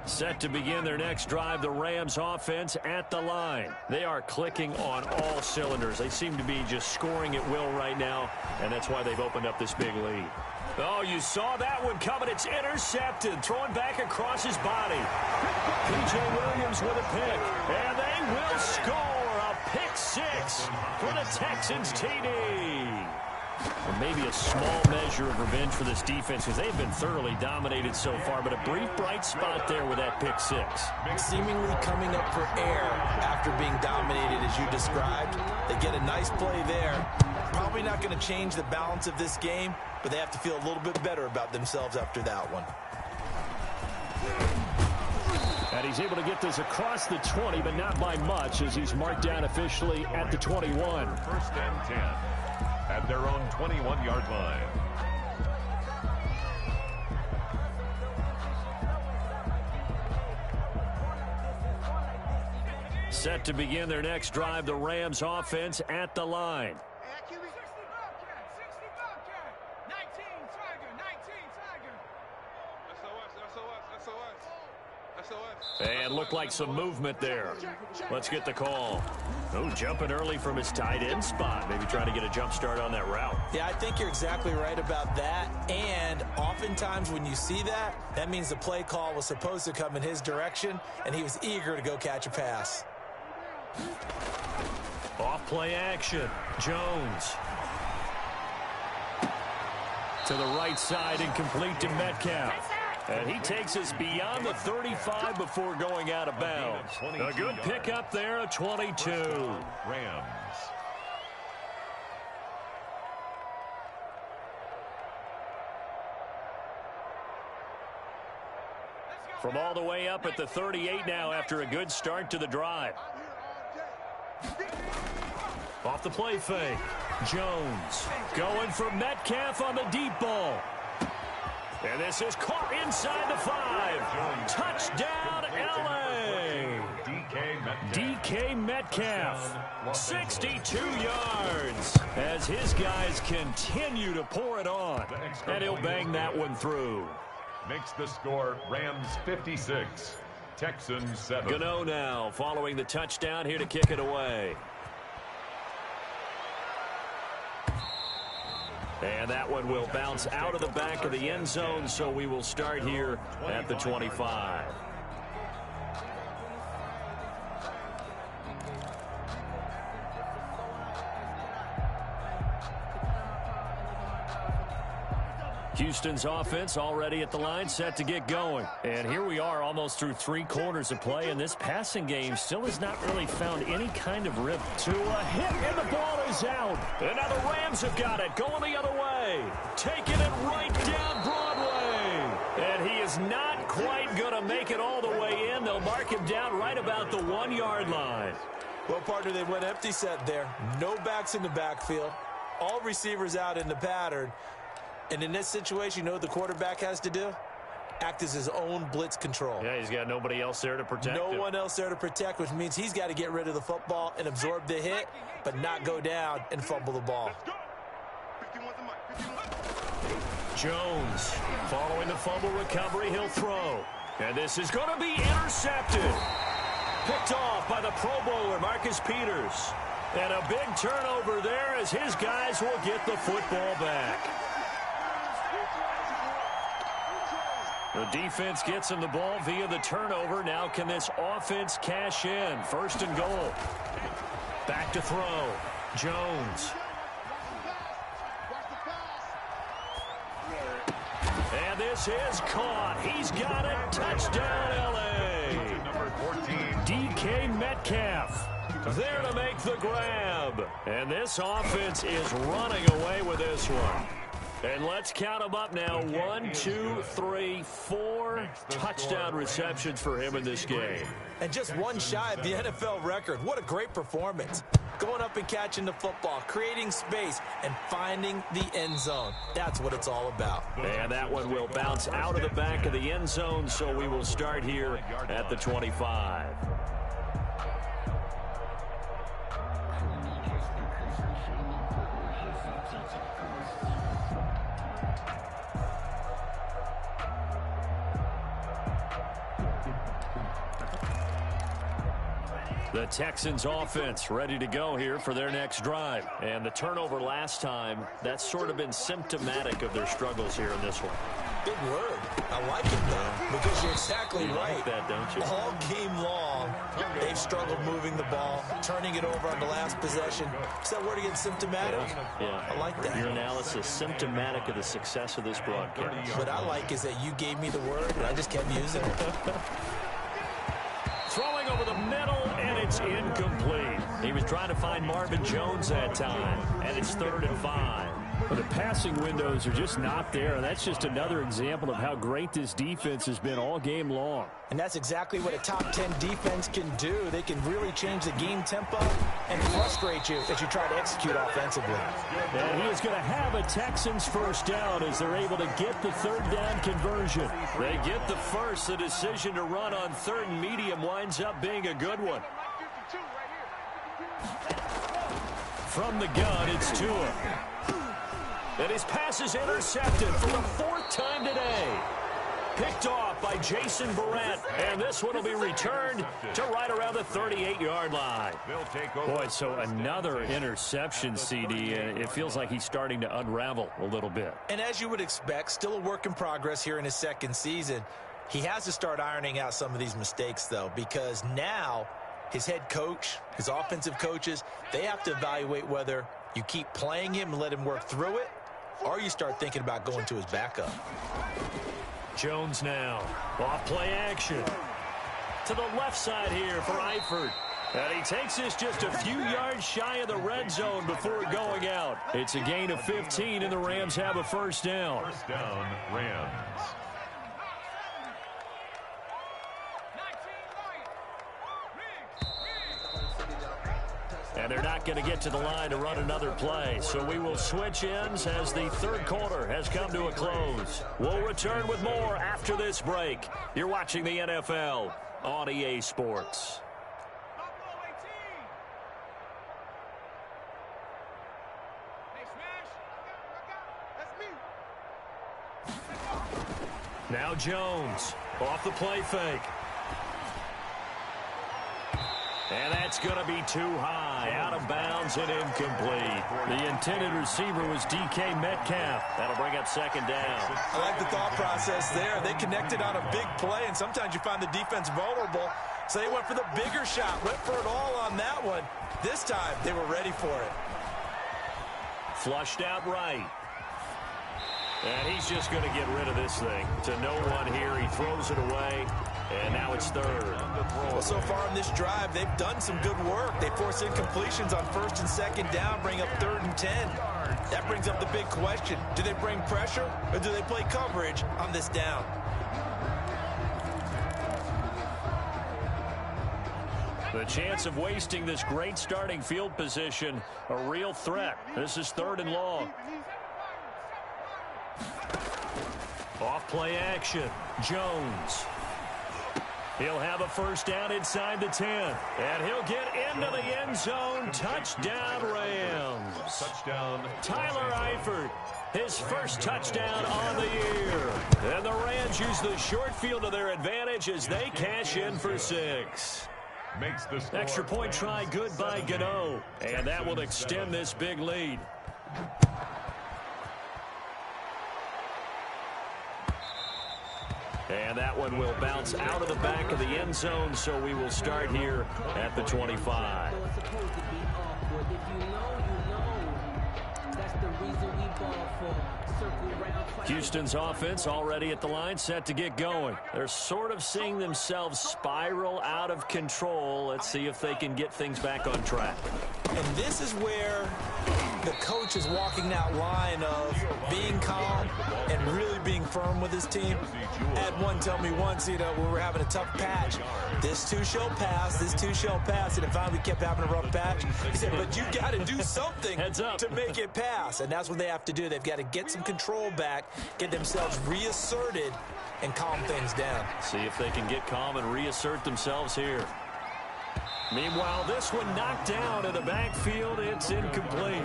Set to begin their next drive, the Rams offense at the line. They are clicking on all cylinders. They seem to be just scoring at will right now, and that's why they've opened up this big lead. Oh, you saw that one coming. It's intercepted. Throwing back across his body. P.J. Williams with a pick, and they will score a pick 6 for the Texans TD. Or maybe a small measure of revenge for this defense because they've been thoroughly dominated so far, but a brief bright spot there with that pick 6. Seemingly coming up for air after being dominated as you described. They get a nice play there. Probably not going to change the balance of this game, but they have to feel a little bit better about themselves after that one. And he's able to get this across the 20, but not by much as he's marked down officially at the 21. 1st and 10. At their own 21-yard line. Set to begin their next drive, the Rams offense at the line. And looked like some movement there. Let's get the call. Oh, jumping early from his tight end spot. Maybe trying to get a jump start on that route. Yeah, I think you're exactly right about that. And oftentimes when you see that, that means the play call was supposed to come in his direction, and he was eager to go catch a pass. Off play action. Jones. To the right side and complete to Metcalf. And he takes us beyond the 35 before going out of bounds. A good pickup there, a 22. Rams. From all the way up at the 38 now after a good start to the drive. Off the play fake. Jones going for Metcalf on the deep ball. And this is caught inside the 5. Touchdown, L.A. DK Metcalf, 62 yards as his guys continue to pour it on. And he'll bang that one through. Makes the score Rams 56, Texans 7. Gano now following the touchdown here to kick it away. And that one will bounce out of the back of the end zone, so we will start here at the 25. Houston's offense already at the line, set to get going. And here we are almost through 3 quarters of play, and this passing game still has not really found any kind of rhythm. To a hit, and the ball is out. And now the Rams have got it, going the other way. Taking it right down Broadway. And he is not quite going to make it all the way in. They'll mark him down right about the 1-yard line. Well, partner, they went empty set there. No backs in the backfield. All receivers out in the pattern. And in this situation, you know what the quarterback has to do? Act as his own blitz control. Yeah, he's got nobody else there to protect him. No one else there to protect, which means he's got to get rid of the football and absorb the hit, but not go down and fumble the ball. Jones, following the fumble recovery, he'll throw. And this is going to be intercepted. Picked off by the Pro Bowler, Marcus Peters. And a big turnover there as his guys will get the football back. The defense gets him the ball via the turnover. Now can this offense cash in? 1st and goal. Back to throw. Jones. And this is caught. He's got it. Touchdown, L.A. Number 14. DK Metcalf there to make the grab. And this offense is running away with this one. And let's count them up now. 1, 2, 3, 4 touchdown receptions for him in this game. And just one shy of the NFL record. What a great performance. Going up and catching the football, creating space, and finding the end zone. That's what it's all about. And that one will bounce out of the back of the end zone, so we will start here at the 25. The Texans offense ready to go here for their next drive. And the turnover last time, that's sort of been symptomatic of their struggles here in this one. Big word. I like it, though, because you're exactly right. Like that, don't you? All game long, they've struggled moving the ball, turning it over on the last possession. Is that word again, symptomatic? Yeah. I like that. Your analysis, symptomatic of the success of this broadcast. What I like is that you gave me the word, and I just kept using it. Throwing over the middle, and it's incomplete. He was trying to find Marvin Jones that time, and it's 3rd and 5. But the passing windows are just not there. That's just another example of how great this defense has been all game long. And that's exactly what a top 10 defense can do. They can really change the game tempo and frustrate you as you try to execute offensively. And he is going to have a Texans first down as they're able to get the 3rd down conversion. They get the first. The decision to run on 3rd and medium winds up being a good one. From the gun, it's Tua. And his pass is intercepted for the 4th time today. Picked off by Jason Barrett. And this one will be returned to right around the 38-yard line. Boy, so another interception, CD. And it feels like he's starting to unravel a little bit. And as you would expect, still a work in progress here in his 2nd season. He has to start ironing out some of these mistakes, though, because now his head coach, his offensive coaches, they have to evaluate whether you keep playing him and let him work through it, or you start thinking about going to his backup. Jones now. Off play action. To the left side here for Eifert. And he takes this just a few yards shy of the red zone before going out. It's a gain of 15, and the Rams have a first down. First down, Rams. And they're not going to get to the line to run another play. So we will switch ends as the third quarter has come to a close. We'll return with more after this break. You're watching the NFL on EA Sports. Now Jones off the play fake. And that's going to be too high, out of bounds and incomplete. The intended receiver was DK Metcalf. That'll bring up second down. I like the thought process there. They connected on a big play, and sometimes you find the defense vulnerable. So they went for the bigger shot, went for it all on that one. This time, they were ready for it. Flushed out right. And he's just going to get rid of this thing. To no one here, he throws it away. And now it's third. Well, so far on this drive, they've done some good work. They force incompletions on first and second down, bring up 3rd and 10. That brings up the big question. Do they bring pressure or do they play coverage on this down? The chance of wasting this great starting field position, a real threat. This is 3rd and long. Off play action. Jones. He'll have a first down inside the 10. And he'll get into the end zone. Touchdown, Rams. Touchdown. Tyler Eifert, his first touchdown on the year. And the Rams use the short field to their advantage as they cash in for 6. Makes the score. Extra point try good by Gano. And that will extend this big lead. And that one will bounce out of the back of the end zone, so we will start here at the 25. Houston's offense already at the line, set to get going. They're sort of seeing themselves spiral out of control. Let's see if they can get things back on track. And this is where the coach is walking that line of being calm and really being firm with his team. Had one tell me once, when we're having a tough patch, this too shall pass, this too shall pass. And if finally we kept having a rough patch, he said, but you got to do something to make it pass. And that's what they have to do. They've got to get some control back, get themselves reasserted, and calm things down. See if they can get calm and reassert themselves here. Meanwhile, this one knocked down in the backfield. It's incomplete.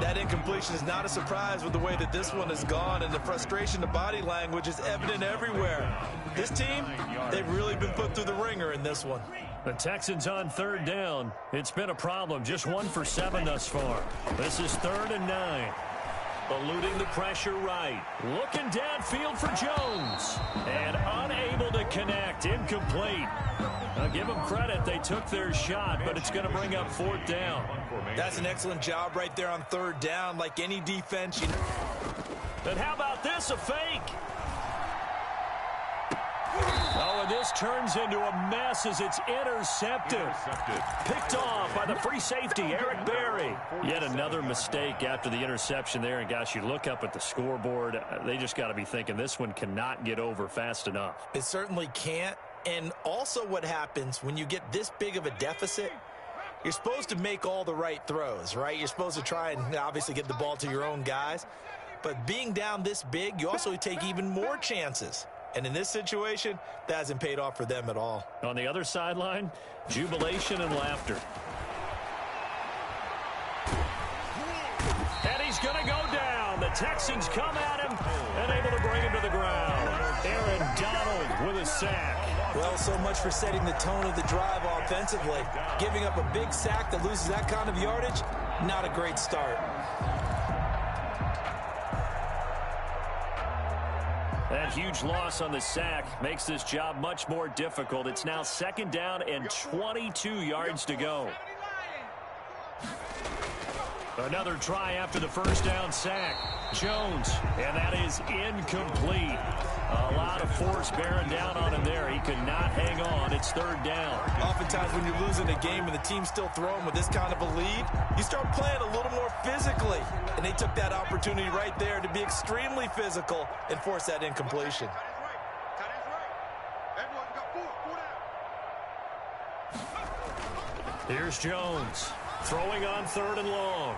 That incompletion is not a surprise with the way that this one has gone, and the frustration, the body language is evident everywhere. This team, they've really been put through the ringer in this one. The Texans on 3rd down. It's been a problem. Just 1 for 7 thus far. This is 3rd and 9. Eluding the pressure right. Looking downfield for Jones. And unable to connect. Incomplete. Now give them credit. They took their shot, but it's going to bring up 4th down. That's an excellent job right there on 3rd down. Like any defense, And how about this? A fake. Oh, and this turns into a mess as it's intercepted. Picked off by the free safety, Eric Berry. Yet another mistake after the interception there. And, gosh, you look up at the scoreboard. They just got to be thinking this one cannot get over fast enough. It certainly can't. And also what happens when you get this big of a deficit, you're supposed to make all the right throws, right? You're supposed to try and obviously get the ball to your own guys. But being down this big, you also take even more chances. And in this situation, that hasn't paid off for them at all. On the other sideline, jubilation and laughter. And he's going to go down. The Texans come at him and able to bring him to the ground. Aaron Donald with a sack. Well, so much for setting the tone of the drive offensively. Giving up a big sack that loses that kind of yardage, not a great start. That huge loss on the sack makes this job much more difficult. It's now 2nd down and 22 yards to go. Another try after the first down sack. Jones, and that is incomplete. A lot of force bearing down on him there. He could not hang on. It's third down. Oftentimes when you're losing a game and the team's still throwing with this kind of a lead, you start playing a little more physically. And they took that opportunity right there to be extremely physical and force that incompletion. Here's Jones, throwing on 3rd and long.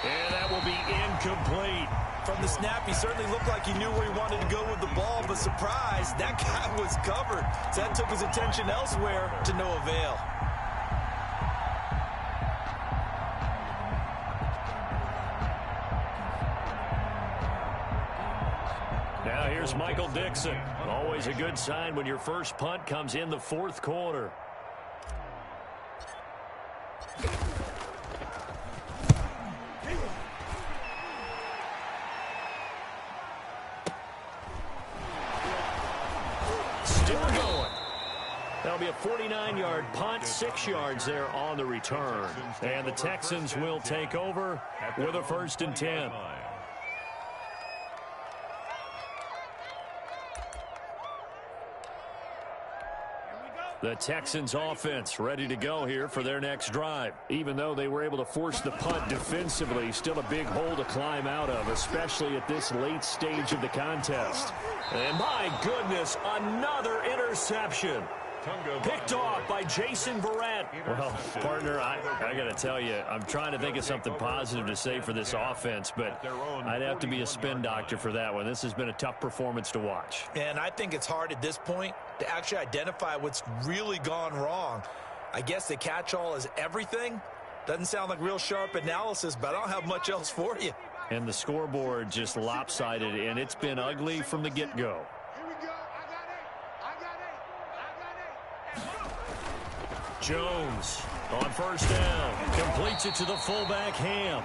And that will be incomplete. From the snap, he certainly looked like he knew where he wanted to go with the ball, but surprise, that guy was covered. So that took his attention elsewhere to no avail. Now here's Michael Dixon. Always a good sign when your first punt comes in the 4th quarter. That'll be a 49-yard punt, 6 yards there on the return. And the Texans will take over with a 1st and 10. The Texans offense ready to go here for their next drive. Even though they were able to force the punt defensively, still a big hole to climb out of, especially at this late stage of the contest. And my goodness, another interception. Picked off by Jason Verrett. Well, partner, I got to tell you, I'm trying to think of something positive to say for this offense, but I'd have to be a spin doctor for that one. This has been a tough performance to watch. And I think it's hard at this point to actually identify what's really gone wrong. I guess the catch-all is everything. Doesn't sound like real sharp analysis, but I don't have much else for you. And the scoreboard just lopsided, and it's been ugly from the get-go. Jones on 1st down. Completes it to the fullback, Ham.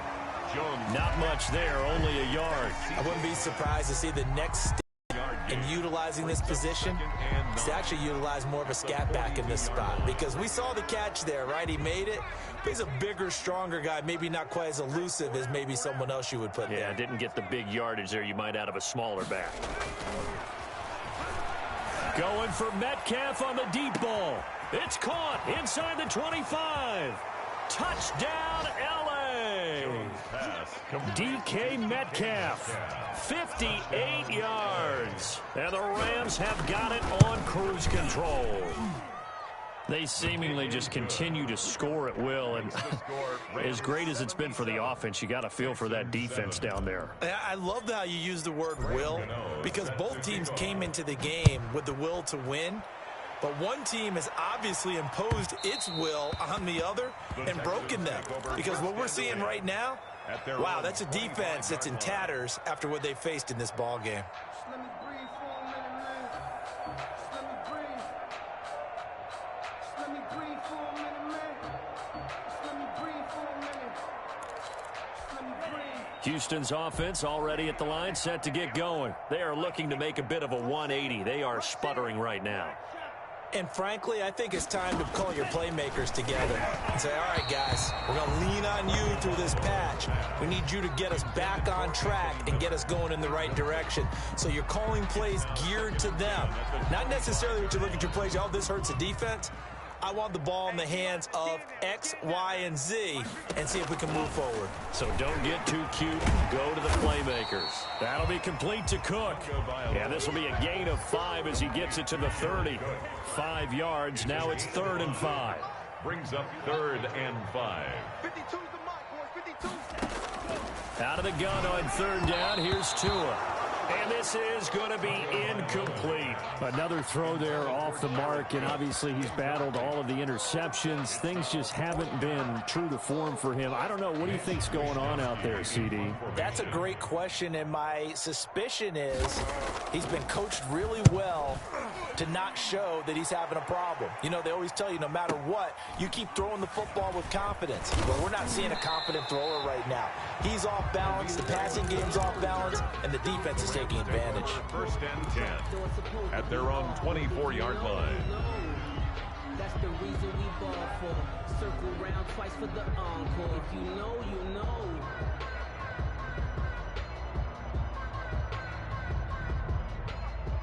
Not much there, only a yard. I wouldn't be surprised to see the next step in utilizing this position is to actually utilize more of a scat back in this spot, because we saw the catch there, right? He made it. He's a bigger, stronger guy, maybe not quite as elusive as maybe someone else you would put there. Yeah, didn't get the big yardage there you might out of a smaller back. Going for Metcalf on the deep ball. It's caught inside the 25. Touchdown, L.A. DK Metcalf, 58 yards. And the Rams have got it on cruise control. They seemingly just continue to score at will, and as great as it's been for the offense, you got to feel for that defense down there. I love how you use the word will, because both teams came into the game with the will to win. But one team has obviously imposed its will on the other and broken them. Because what we're seeing right now, wow, that's a defense that's in tatters after what they faced in this ball game. Houston's offense already at the line, set to get going. They are looking to make a bit of a 180. They are sputtering right now. And frankly, I think it's time to call your playmakers together and say, all right, guys, we're going to lean on you through this patch. We need you to get us back on track and get us going in the right direction. So you're calling plays geared to them. Not necessarily what you look at your plays, oh, this hurts the defense. I want the ball in the hands of X, Y, and Z and see if we can move forward. So don't get too cute. Go to the playmakers. That'll be complete to Cook. Yeah, this will be a gain of 5 as he gets it to the 30. 5 yards. Now it's 3rd and 5. Brings up 3rd and 5. 52's the mark, boys. 52. Out of the gun on 3rd down. Here's Tua. And this is going to be incomplete. Another throw there off the mark, and obviously he's battled all of the interceptions. Things just haven't been true to form for him. I don't know. What do you think's going on out there, CD? That's a great question, and my suspicion is he's been coached really well to not show that he's having a problem. You know, they always tell you no matter what, you keep throwing the football with confidence. Well, we're not seeing a confident thrower right now. He's off balance, the passing game's off balance, and the defense is taking advantage. 1st and 10 at their own 24-yard line. That's the reason we ball for. Circle round twice for the encore. If you know, you know.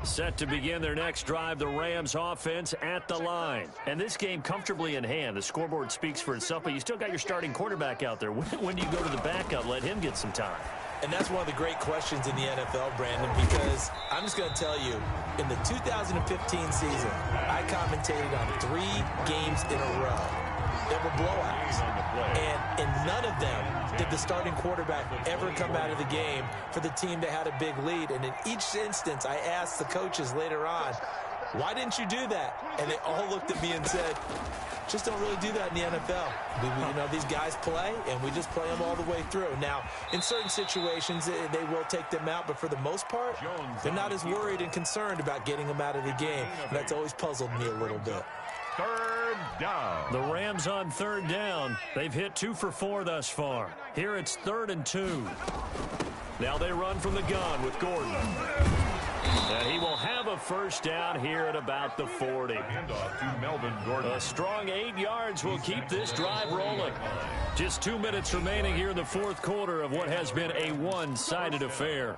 Set to begin their next drive, the Rams offense at the line. And this game comfortably in hand. The scoreboard speaks for itself, but you still got your starting quarterback out there. When do you go to the backup, let him get some time? And that's one of the great questions in the NFL, Brandon, because I'm just going to tell you, in the 2015 season, I commentated on 3 games in a row that were blowouts. And in none of them did the starting quarterback ever come out of the game for the team that had a big lead. And in each instance, I asked the coaches later on, why didn't you do that? And they all looked at me and said, just don't really do that in the NFL. You know, these guys play, and we just play them all the way through. Now, in certain situations, they will take them out, but for the most part, they're not as worried and concerned about getting them out of the game. And that's always puzzled me a little bit. Third down. The Rams on third down. They've hit 2 for 4 thus far. Here it's 3rd and 2. Now they run from the gun with Gordon. And he will have a first down here at about the 40. Handoff to Melvin Gordon. A strong 8 yards will keep this drive rolling. Just 2 minutes remaining here in the fourth quarter of what has been a one-sided affair.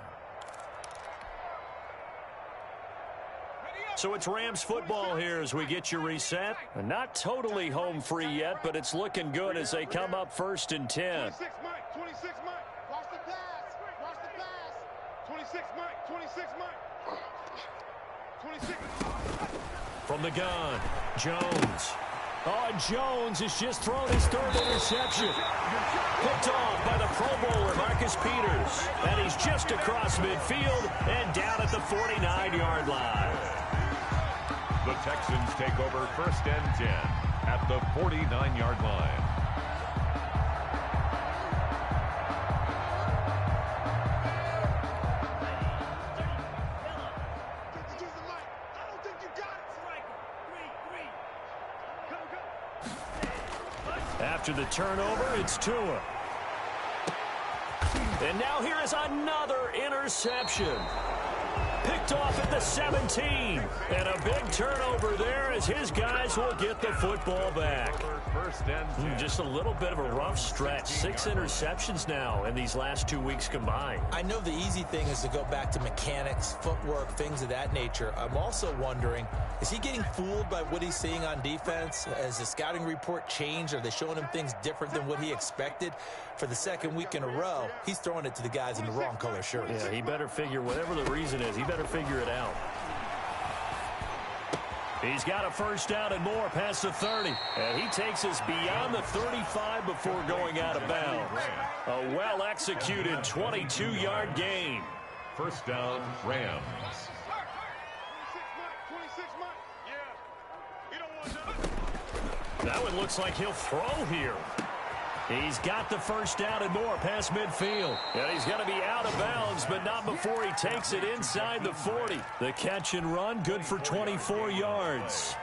So it's Rams football here as we get you reset. Not totally home free yet, but it's looking good as they come up 1st and 10. 26 Mike, 26 Mike. Watch the pass. Watch the pass. 26 Mike, 26 Mike. 26. From the gun, Jones. Oh, and Jones has just thrown his 3rd interception. Picked off by the Pro Bowler, Marcus Peters. And he's just across midfield and down at the 49-yard line. The Texans take over 1st and 10 at the 49-yard line. After the turnover, it's Tua. And now here is another interception. Picked off at the 17. And a big turnover there as his guys will get the football back. 1st and 10. Just a little bit of a rough stretch. 6 interceptions now in these last 2 weeks combined. I know the easy thing is to go back to mechanics, footwork, things of that nature. I'm also wondering, is he getting fooled by what he's seeing on defense? Has the scouting report changed? Are they showing him things different than what he expected? For the 2nd week in a row, he's throwing it to the guys in the wrong color shirts. Yeah, he better figure, whatever the reason is, he better figure it out. He's got a first down and more past the 30. And he takes us beyond the 35 before going out of bounds. A well-executed 22-yard gain. 1st down, Rams. 26 Mike. Yeah. He don't want that. That one looks like he'll throw here. He's got the first down and more past midfield. And he's going to be out of bounds, but not before he takes it inside the 40. The catch and run, good for 24 yards.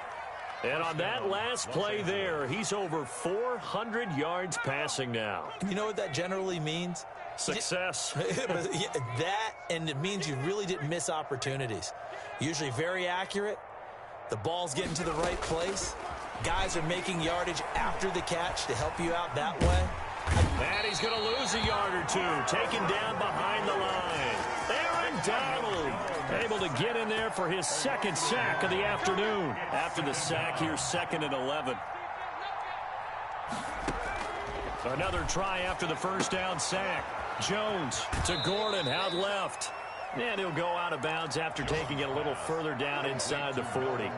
And on that last play there, he's over 400 yards passing now. You know what that generally means? Success. That, and it means you really didn't miss opportunities. Usually very accurate. The ball's getting to the right place. Guys are making yardage after the catch to help you out that way. And he's going to lose a yard or 2, taken down behind the line. Aaron Donald able to get in there for his 2nd sack of the afternoon. After the sack, here's 2nd and 11. Another try after the first down sack. Jones to Gordon, out left. And he'll go out of bounds after taking it a little further down inside the 40.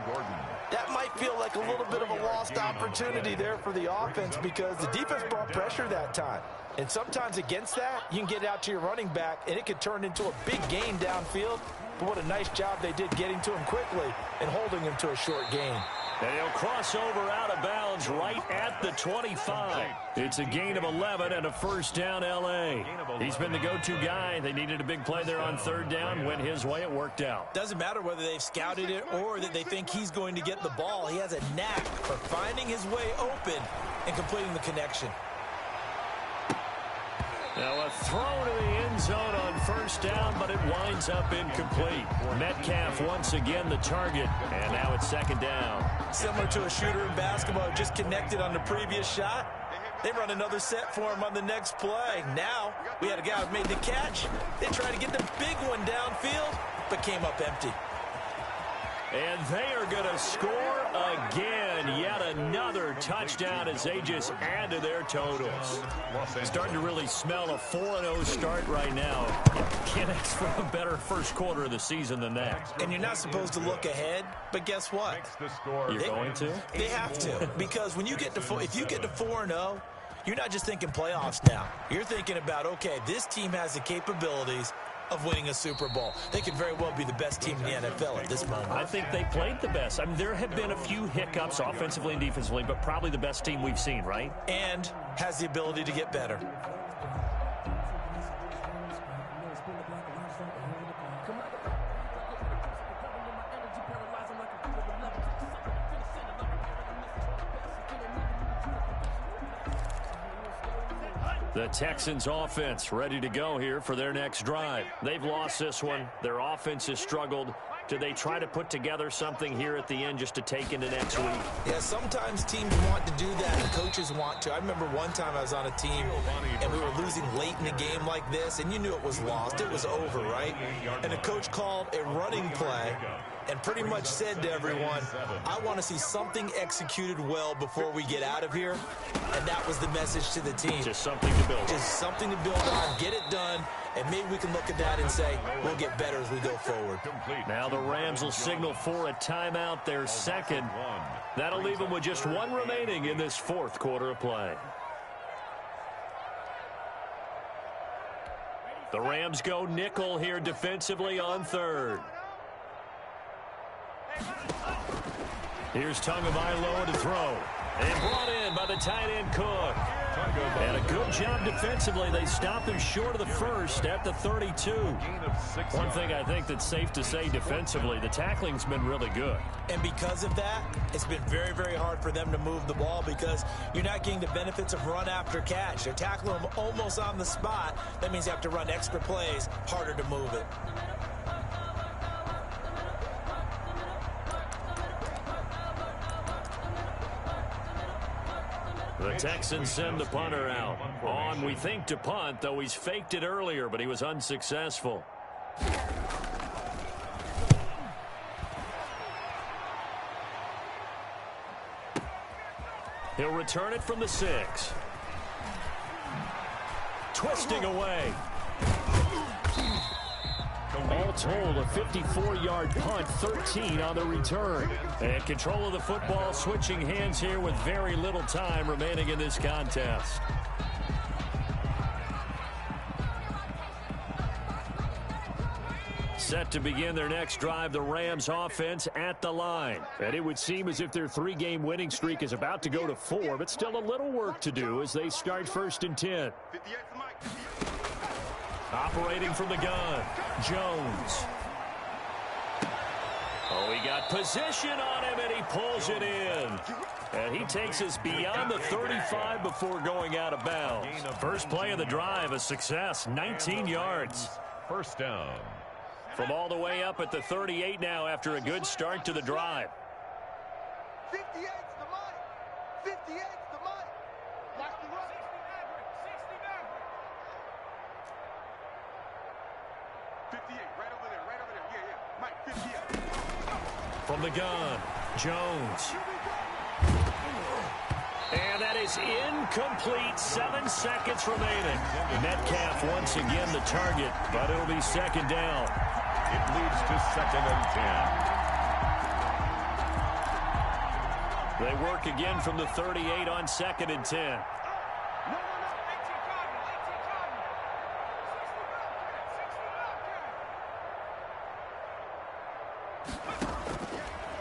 That might feel like a little bit of a lost opportunity there for the offense because the defense brought pressure that time. And sometimes against that, you can get out to your running back, and it could turn into a big gain downfield. But what a nice job they did getting to him quickly and holding him to a short gain. And he'll cross over out of bounds right at the 25. It's a gain of 11 and a first down L.A. He's been the go-to guy. They needed a big play there on 3rd down. Went his way. It worked out. Doesn't matter whether they've scouted it or that they think he's going to get the ball. He has a knack for finding his way open and completing the connection. Now a throw to the end zone on first down, but it winds up incomplete. Metcalf once again the target, and now it's second down. Similar to a shooter in basketball who just connected on the previous shot. They run another set for him on the next play. Now we had a guy who made the catch. They tried to get the big one downfield, but came up empty. And they are going to score again. Yet another touchdown as they just add to their totals. Starting to really smell a 4-0 start right now. Can't ask for a better first quarter of the season than that. And you're not supposed to look ahead, but guess what? You're going to? They have to, because when you get to if you get to 4-0, you're not just thinking playoffs now. You're thinking about, okay, this team has the capabilities of winning a Super Bowl. They could very well be the best team in the NFL at this moment. I think they played the best. I mean, there have been a few hiccups offensively and defensively, but probably the best team we've seen, right? And has the ability to get better. The Texans offense ready to go here for their next drive. They've lost this one. Their offense has struggled. Do they try to put together something here at the end just to take into next week? Yeah, sometimes teams want to do that and coaches want to. I remember one time I was on a team and we were losing late in the game like this, and you knew it was lost. It was over, right? And the coach called a running play and pretty much said to everyone, I want to see something executed well before we get out of here. And that was the message to the team. Just something to build on. Just something to build on, get it done, and maybe we can look at that and say, we'll get better as we go forward. Now the Rams will signal for a timeout, their second. That'll leave them with just one remaining in this fourth quarter of play. The Rams go nickel here defensively on third. Here's Tagovailoa to throw. And brought in by the tight end Cook. And a good job defensively. They stop him short of the first at the 32. One thing I think that's safe to say defensively, the tackling's been really good. And because of that, it's been very, very hard for them to move the ball because you're not getting the benefits of run after catch. They're tackling them almost on the spot. That means you have to run extra plays, harder to move it. The Texans send the punter out. On, we think, to punt, though he's faked it earlier, but he was unsuccessful. He'll return it from the 6. Twisting away. All told, a 54-yard punt, 13 on the return. And control of the football switching hands here with very little time remaining in this contest. Set to begin their next drive, the Rams offense at the line. And it would seem as if their 3-game winning streak is about to go to 4, but still a little work to do as they start 1st and 10. Operating from the gun, Jones. Oh, he got position on him, and he pulls it in. And he takes us beyond the 35 before going out of bounds. First play of the drive, a success, 19 yards. First down. From all the way up at the 38 now after a good start to the drive. 58's the money. 58's the money. Watch the run. 58, right over there, right over there. Yeah, yeah. Mike, 58. From the gun, Jones. And that is incomplete. 7 seconds remaining. Metcalf once again the target, but it'll be second down. It leads to 2nd and 10. They work again from the 38 on 2nd and 10.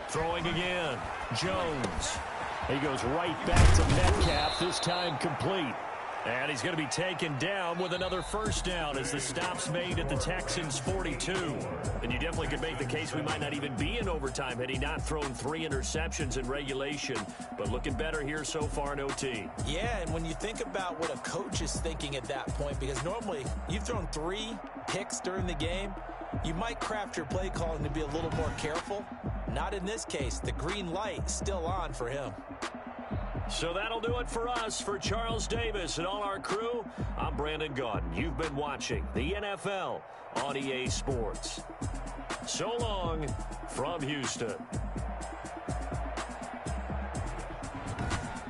Throwing again, Jones. He goes right back to Metcalf, this time complete. And he's going to be taken down with another first down as the stop's made at the Texans' 42. And you definitely could make the case we might not even be in overtime had he not thrown 3 interceptions in regulation. But looking better here so far in OT. Yeah, and when you think about what a coach is thinking at that point, because normally you've thrown 3 picks during the game, you might craft your play calling to be a little more careful. Not in this case. The green light still on for him. So that'll do it for us. For Charles Davis and all our crew, I'm Brandon Gaudin. You've been watching the NFL on EA Sports. So long from Houston.